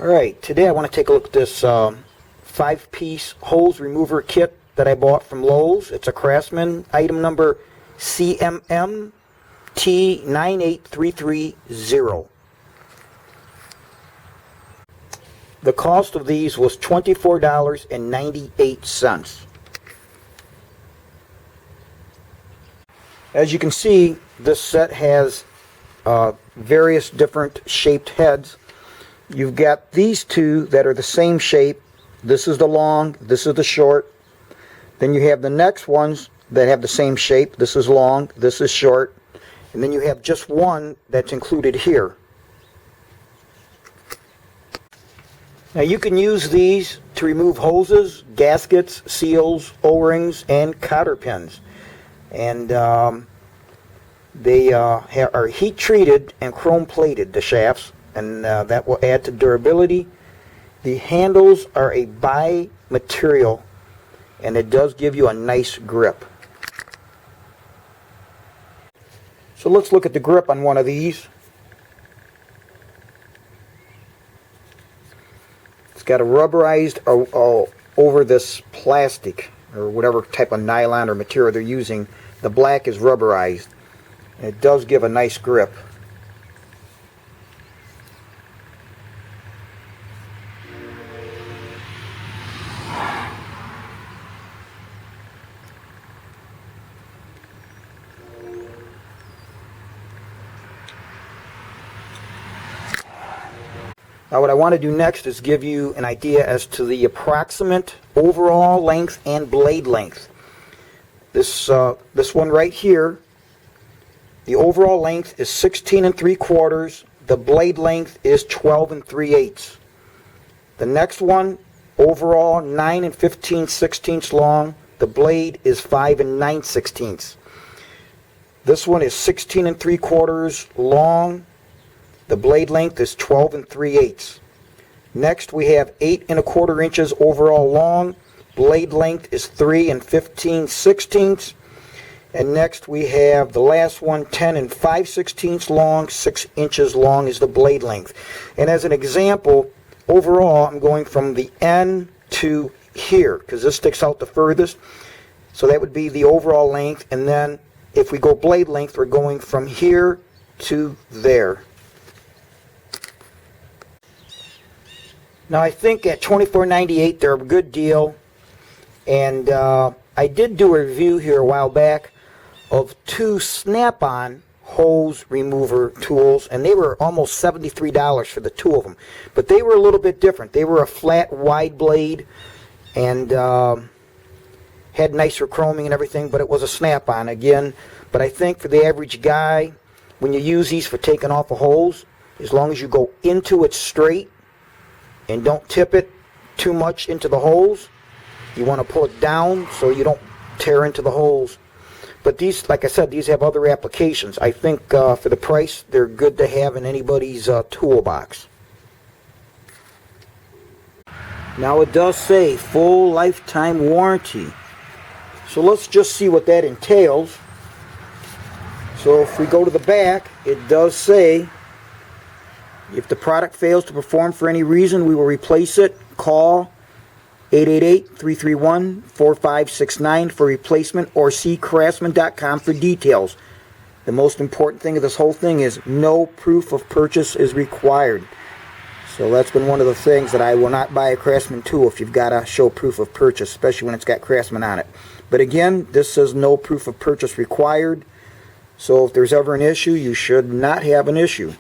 Alright, today I want to take a look at this 5-piece hose remover kit that I bought from Lowe's. It's a Craftsman, item number CMMT98330. The cost of these was $24.98. As you can see, this set has various different shaped heads. You've got these two that are the same shape. This is the long, this is the short. Then you have the next ones that have the same shape. This is long, this is short. And then you have just one that's included here. Now you can use these to remove hoses, gaskets, seals, O-rings, and cotter pins. And they are heat treated and chrome plated, the shafts, and that will add to durability. The handles are a bi-material, and it does give you a nice grip. So let's look at the grip on one of these. It's got a rubberized over this plastic or whatever type of nylon or material they're using. The black is rubberized, and it does give a nice grip. Now what I want to do next is give you an idea as to the approximate overall length and blade length. This one right here, the overall length is 16 3/4. The blade length is 12 3/8. The next one, overall 9 15/16 long. The blade is 5 9/16. This one is 16 3/4 long. The blade length is 12 3/8. Next we have 8 1/4 inches overall long. Blade length is 3 15/16. And next we have the last one, 10 5/16 long. 6 inches long is the blade length. And as an example, overall I'm going from the end to here because this sticks out the furthest. So that would be the overall length. And then if we go blade length, we're going from here to there. Now I think at $24.98 they're a good deal, and I did do a review here a while back of 2 snap-on hose remover tools, and they were almost $73 for the 2 of them. But they were a little bit different. They were a flat, wide blade and had nicer chroming and everything, but it was a snap-on again. But I think for the average guy, when you use these for taking off a hose, as long as you go into it straight and don't tip it too much into the holes, you want to pull it down so you don't tear into the holes. But these, like I said, these have other applications. I think for the price, they're good to have in anybody's toolbox. Now it does say full lifetime warranty. So let's just see what that entails. So if we go to the back, it does say, if the product fails to perform for any reason, we will replace it. Call 888-331-4569 for replacement, or see Craftsman.com for details. The most important thing of this whole thing is no proof of purchase is required. So that's been one of the things that I will not buy a Craftsman tool if you've got to show proof of purchase, especially when it's got Craftsman on it. But again, this says no proof of purchase required. So if there's ever an issue, you should not have an issue.